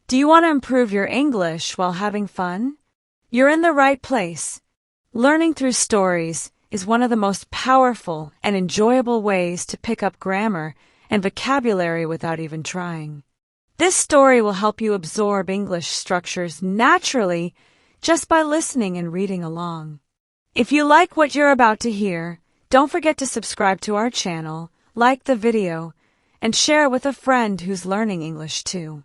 Do you want to improve your English while having fun? You're in the right place. Learning through stories is one of the most powerful and enjoyable ways to pick up grammar and vocabulary without even trying. This story will help you absorb English structures naturally just by listening and reading along. If you like what you're about to hear, don't forget to subscribe to our channel, like the video, and share it with a friend who's learning English too.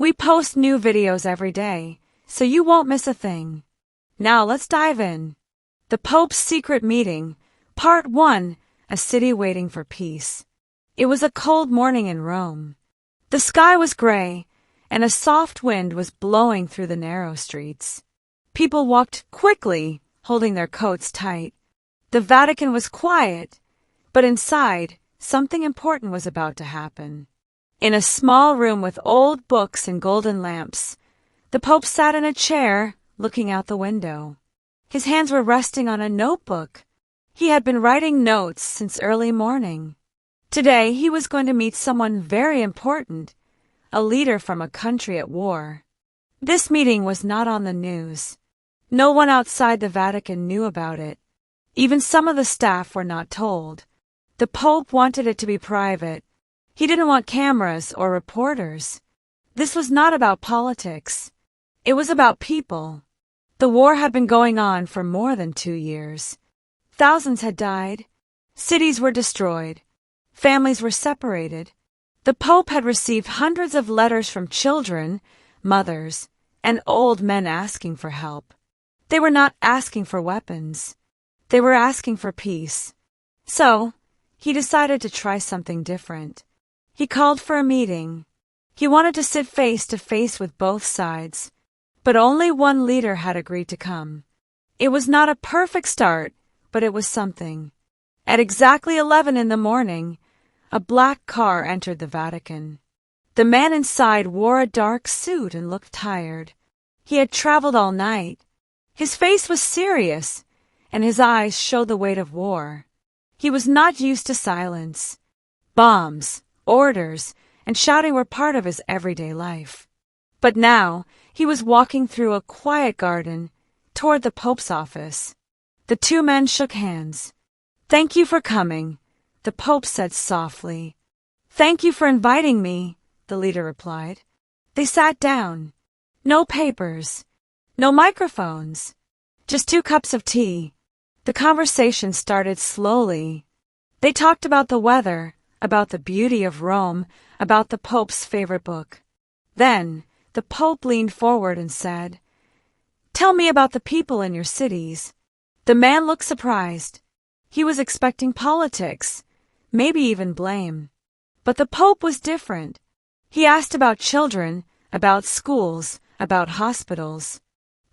We post new videos every day, so you won't miss a thing. Now let's dive in. The Pope's Secret Meeting, Part 1, A City Waiting for Peace. It was a cold morning in Rome. The sky was gray, and a soft wind was blowing through the narrow streets. People walked quickly, holding their coats tight. The Vatican was quiet, but inside, something important was about to happen. In a small room with old books and golden lamps, the Pope sat in a chair, looking out the window. His hands were resting on a notebook. He had been writing notes since early morning. Today he was going to meet someone very important, a leader from a country at war. This meeting was not on the news. No one outside the Vatican knew about it. Even some of the staff were not told. The Pope wanted it to be private. He didn't want cameras or reporters. This was not about politics. It was about people. The war had been going on for more than 2 years. Thousands had died. Cities were destroyed. Families were separated. The Pope had received hundreds of letters from children, mothers, and old men asking for help. They were not asking for weapons. They were asking for peace. So, he decided to try something different. He called for a meeting. He wanted to sit face to face with both sides, but only one leader had agreed to come. It was not a perfect start, but it was something. At exactly 11 in the morning, a black car entered the Vatican. The man inside wore a dark suit and looked tired. He had traveled all night. His face was serious, and his eyes showed the weight of war. He was not used to silence. Bombs, orders, and shouting were part of his everyday life. But now, he was walking through a quiet garden toward the Pope's office. The two men shook hands. "Thank you for coming," the Pope said softly. "Thank you for inviting me," the leader replied. They sat down. No papers. No microphones. Just 2 cups of tea. The conversation started slowly. They talked about the weather, about the beauty of Rome, about the Pope's favorite book. Then, the Pope leaned forward and said, "Tell me about the people in your cities." The man looked surprised. He was expecting politics, maybe even blame. But the Pope was different. He asked about children, about schools, about hospitals.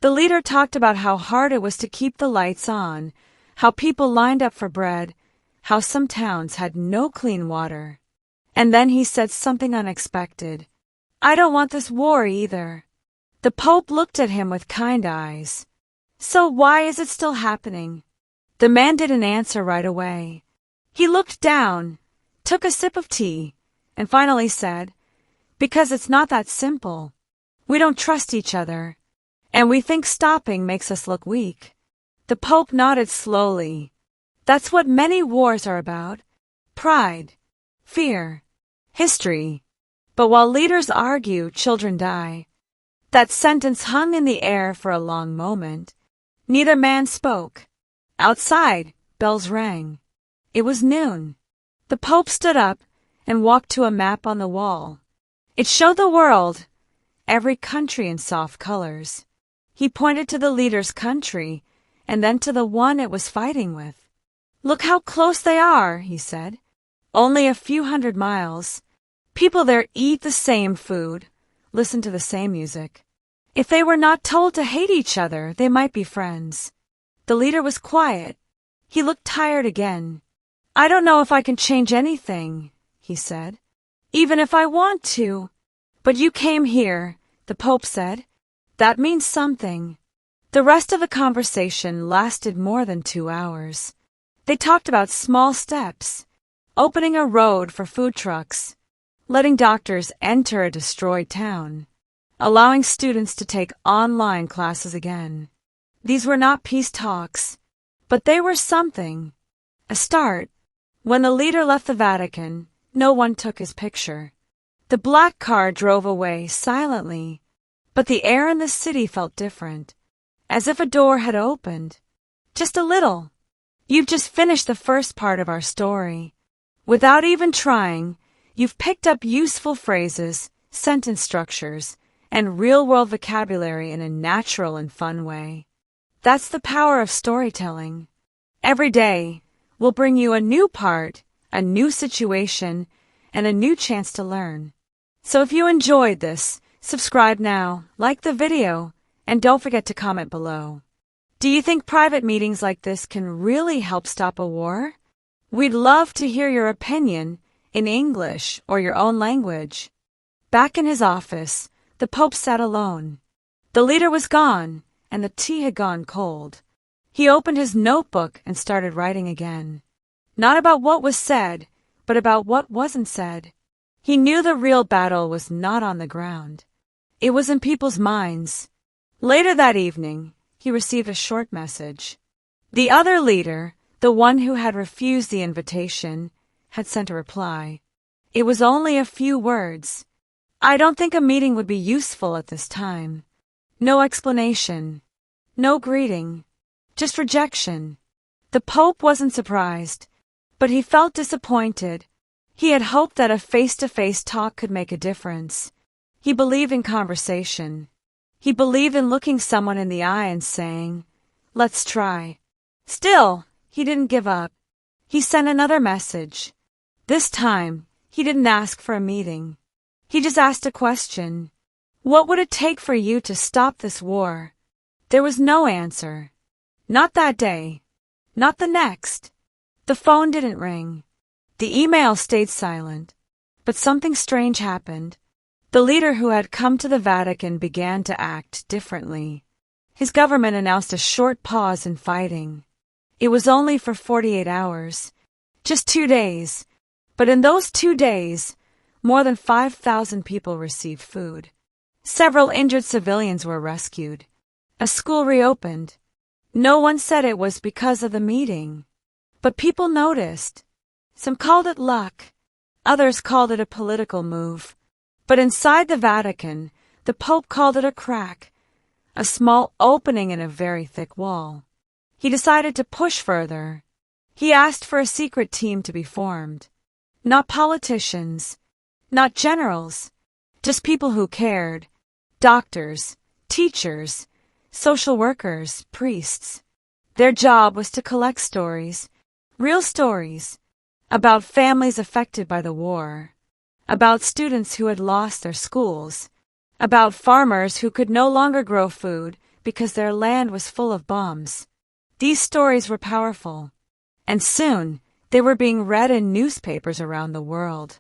The leader talked about how hard it was to keep the lights on, how people lined up for bread, how some towns had no clean water. And then he said something unexpected. "I don't want this war either." The Pope looked at him with kind eyes. "So why is it still happening?" The man didn't answer right away. He looked down, took a sip of tea, and finally said, "Because it's not that simple. We don't trust each other, and we think stopping makes us look weak." The Pope nodded slowly. That's what many wars are about. Pride, fear, history. But while leaders argue, children die. That sentence hung in the air for a long moment. Neither man spoke. Outside, bells rang. It was noon. The Pope stood up and walked to a map on the wall. It showed the world, every country in soft colors. He pointed to the leader's country and then to the one it was fighting with. "Look how close they are," he said. "Only a few hundred miles. People there eat the same food, listen to the same music. If they were not told to hate each other, they might be friends." The leader was quiet. He looked tired again. "I don't know if I can change anything," he said. "Even if I want to." "But you came here," the Pope said. "That means something." The rest of the conversation lasted more than 2 hours. They talked about small steps, opening a road for food trucks, letting doctors enter a destroyed town. allowing students to take online classes again. These were not peace talks, but they were something. A start. When the leader left the Vatican, no one took his picture. The black car drove away silently, but the air in the city felt different, as if a door had opened. Just a little. You've just finished the first part of our story. Without even trying, you've picked up useful phrases, sentence structures, and real-world vocabulary in a natural and fun way. That's the power of storytelling. Every day, we'll bring you a new part, a new situation, and a new chance to learn. So if you enjoyed this, subscribe now, like the video, and don't forget to comment below. Do you think private meetings like this can really help stop a war? We'd love to hear your opinion in English or your own language. Back in his office, the Pope sat alone. The leader was gone, and the tea had gone cold. He opened his notebook and started writing again. Not about what was said, but about what wasn't said. He knew the real battle was not on the ground. It was in people's minds. Later that evening, he received a short message. The other leader, the one who had refused the invitation, had sent a reply. It was only a few words. I don't think a meeting would be useful at this time. No explanation. No greeting. Just rejection. The Pope wasn't surprised, but he felt disappointed. He had hoped that a face-to-face talk could make a difference. He believed in conversation. He believed in looking someone in the eye and saying, "Let's try." Still, he didn't give up. He sent another message. This time, he didn't ask for a meeting. He just asked a question. What would it take for you to stop this war? There was no answer. Not that day. Not the next. The phone didn't ring. The email stayed silent. But something strange happened. The leader who had come to the Vatican began to act differently. His government announced a short pause in fighting. It was only for 48 hours. Just 2 days. But in those 2 days, more than 5,000 people received food. Several injured civilians were rescued. A school reopened. No one said it was because of the meeting. But people noticed. Some called it luck. Others called it a political move. But inside the Vatican, the Pope called it a crack, a small opening in a very thick wall. He decided to push further. He asked for a secret team to be formed. Not politicians, not generals, just people who cared. Doctors, teachers, social workers, priests. Their job was to collect stories, real stories, about families affected by the war, about students who had lost their schools, about farmers who could no longer grow food because their land was full of bombs. These stories were powerful, and soon they were being read in newspapers around the world.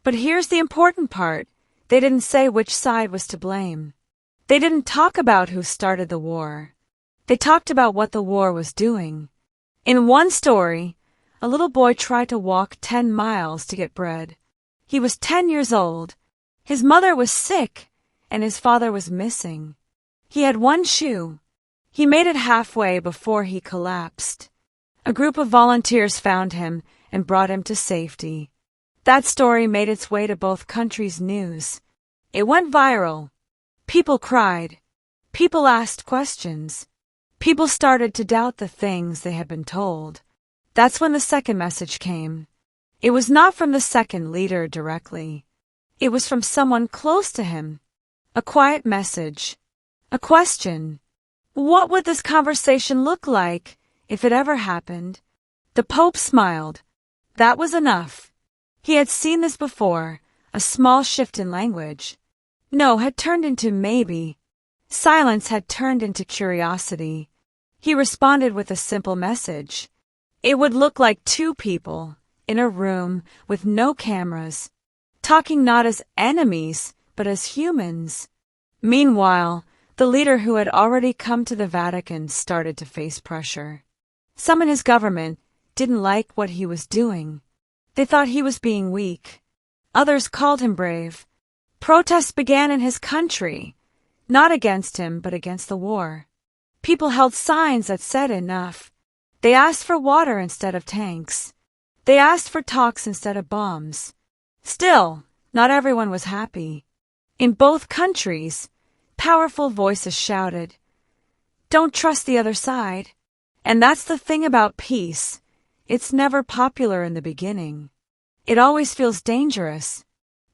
But here's the important part. They didn't say which side was to blame. They didn't talk about who started the war. They talked about what the war was doing. In one story, a little boy tried to walk 10 miles to get bread. He was 10 years old. His mother was sick, and his father was missing. He had one shoe. He made it halfway before he collapsed. A group of volunteers found him and brought him to safety. That story made its way to both countries' news. It went viral. People cried. People asked questions. People started to doubt the things they had been told. That's when the second message came. It was not from the second leader directly. It was from someone close to him. A quiet message. A question. What would this conversation look like if it ever happened? The Pope smiled. That was enough. He had seen this before, a small shift in language. No had turned into maybe. Silence had turned into curiosity. He responded with a simple message. It would look like 2 people in a room with no cameras, talking not as enemies, but as humans. Meanwhile, the leader who had already come to the Vatican started to face pressure. Some in his government didn't like what he was doing. They thought he was being weak. Others called him brave. Protests began in his country. Not against him, but against the war. People held signs that said enough. They asked for water instead of tanks. They asked for talks instead of bombs. Still, not everyone was happy. In both countries, powerful voices shouted, "Don't trust the other side." And that's the thing about peace. It's never popular in the beginning. It always feels dangerous.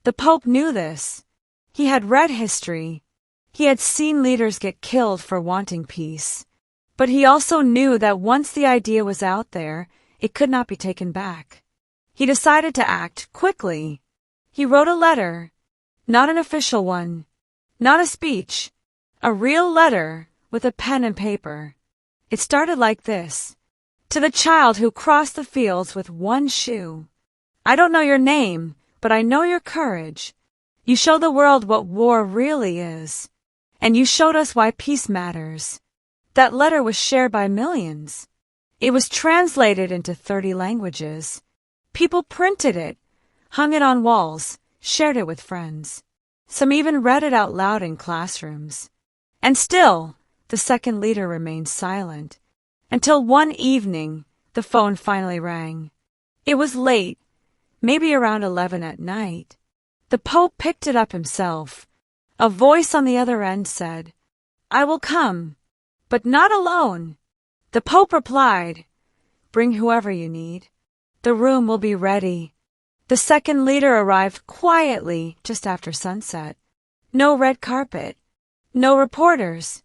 The Pope knew this. He had read history. He had seen leaders get killed for wanting peace. But he also knew that once the idea was out there, it could not be taken back. He decided to act quickly. He wrote a letter, not an official one, not a speech, a real letter with a pen and paper. It started like this. To the child who crossed the fields with one shoe. I don't know your name, but I know your courage. You show the world what war really is. And you showed us why peace matters. That letter was shared by millions. It was translated into 30 languages. People printed it, hung it on walls, shared it with friends. Some even read it out loud in classrooms. And still, the second leader remained silent. Until one evening, the phone finally rang. It was late, maybe around 11 at night. The Pope picked it up himself. A voice on the other end said, "I will come, but not alone." The Pope replied, "Bring whoever you need. The room will be ready." The second leader arrived quietly just after sunset. No red carpet, no reporters,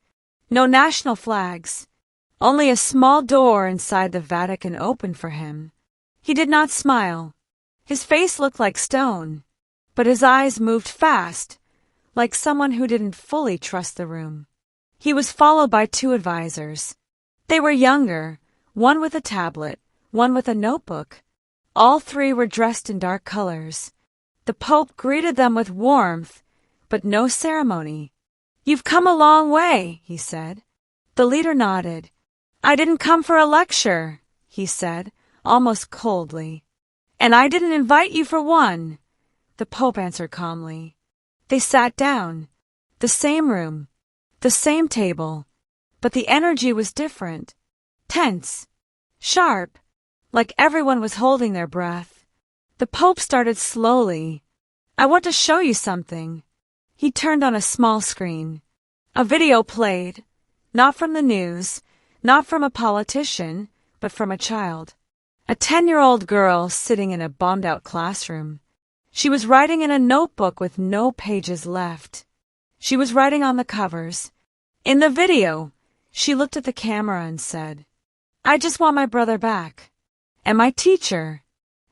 no national flags. Only a small door inside the Vatican opened for him. He did not smile. His face looked like stone, but his eyes moved fast, like someone who didn't fully trust the room. He was followed by 2 advisors. They were younger, one with a tablet, one with a notebook. All 3 were dressed in dark colors. The Pope greeted them with warmth, but no ceremony. "You've come a long way," he said. The leader nodded. "I didn't come for a lecture," he said, almost coldly. "And I didn't invite you for one," the Pope answered calmly. They sat down. The same room, the same table, but the energy was different. Tense, sharp, like everyone was holding their breath. The Pope started slowly. "I want to show you something." He turned on a small screen. A video played, not from the news, not from a politician, but from a child. A 10-year-old girl sitting in a bombed-out classroom. She was writing in a notebook with no pages left. She was writing on the covers. In the video, she looked at the camera and said, "I just want my brother back. And my teacher.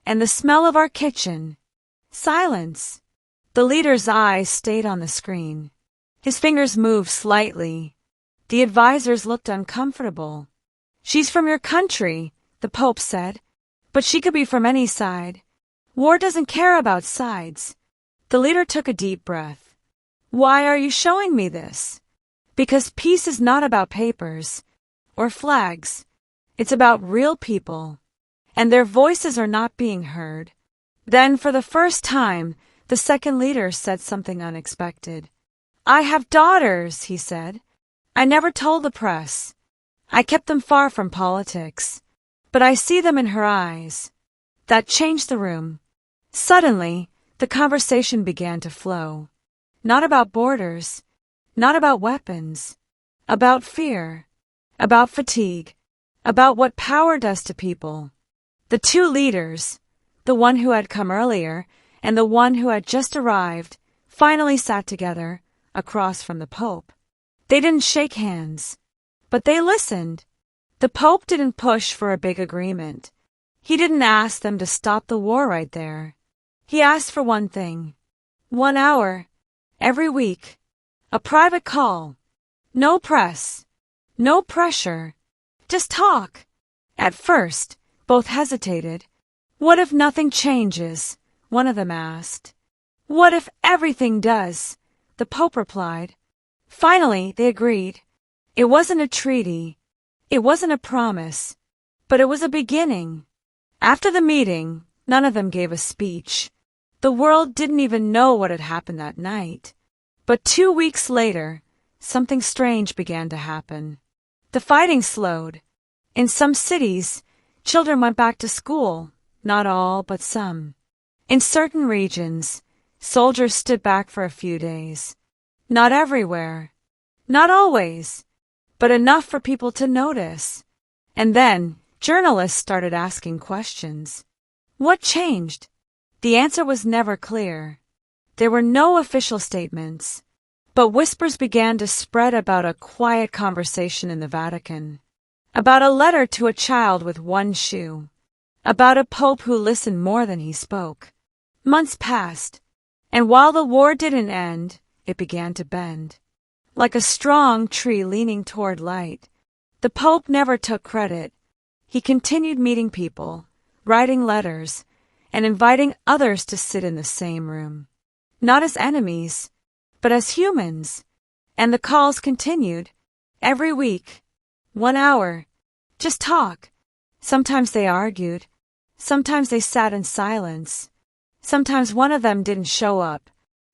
And the smell of our kitchen." Silence. The leader's eyes stayed on the screen. His fingers moved slightly. The advisors looked uncomfortable. "She's from your country," the Pope said, "but she could be from any side. War doesn't care about sides." The leader took a deep breath. "Why are you showing me this?" "Because peace is not about papers or flags. It's about real people. And their voices are not being heard." Then, for the first time, the second leader said something unexpected. "I have daughters," he said. "I never told the press. I kept them far from politics. But I see them in her eyes." That changed the room. Suddenly, the conversation began to flow. Not about borders, not about weapons, about fear, about fatigue, about what power does to people. The 2 leaders, the one who had come earlier and the one who had just arrived, finally sat together across from the Pope. They didn't shake hands, but they listened. The Pope didn't push for a big agreement. He didn't ask them to stop the war right there. He asked for one thing. 1 hour, every week. A private call. No press. No pressure. Just talk. At first, both hesitated. "What if nothing changes?" one of them asked. "What if everything does?" the Pope replied. Finally, they agreed. It wasn't a treaty. It wasn't a promise. But it was a beginning. After the meeting, none of them gave a speech. The world didn't even know what had happened that night. But 2 weeks later, something strange began to happen. The fighting slowed. In some cities, children went back to school, not all, but some. In certain regions, soldiers stood back for a few days. Not everywhere, not always, but enough for people to notice. And then, journalists started asking questions. What changed? The answer was never clear. There were no official statements, but whispers began to spread about a quiet conversation in the Vatican, about a letter to a child with one shoe, about a pope who listened more than he spoke. Months passed, and while the war didn't end, it began to bend. Like a strong tree leaning toward light, the pope never took credit. He continued meeting people, writing letters, and inviting others to sit in the same room. Not as enemies, but as humans. And the calls continued. Every week. 1 hour. Just talk. Sometimes they argued. Sometimes they sat in silence. Sometimes one of them didn't show up.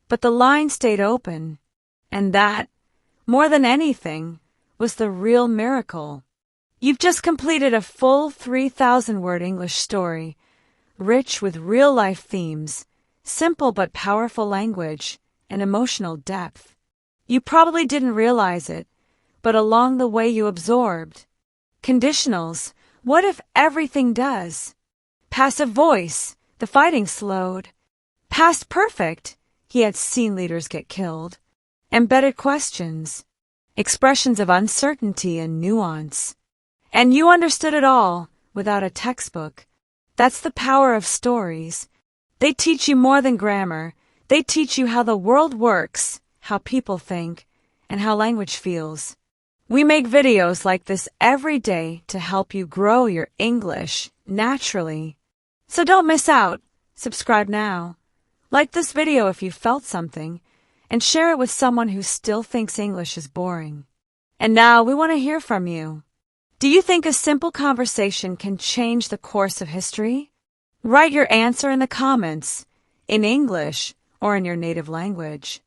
But the line stayed open. And that, more than anything, was the real miracle. You've just completed a full 3,000-word English story, rich with real-life themes, simple but powerful language, and emotional depth. You probably didn't realize it, but along the way you absorbed. Conditionals, what if everything does? Passive voice, the fighting slowed. Past perfect, he had seen leaders get killed. Embedded questions, expressions of uncertainty and nuance. And you understood it all without a textbook. That's the power of stories. They teach you more than grammar. They teach you how the world works, how people think, and how language feels. We make videos like this every day to help you grow your English naturally. So don't miss out. Subscribe now. Like this video if you felt something, and share it with someone who still thinks English is boring. And now we want to hear from you. Do you think a simple conversation can change the course of history? Write your answer in the comments, in English or in your native language.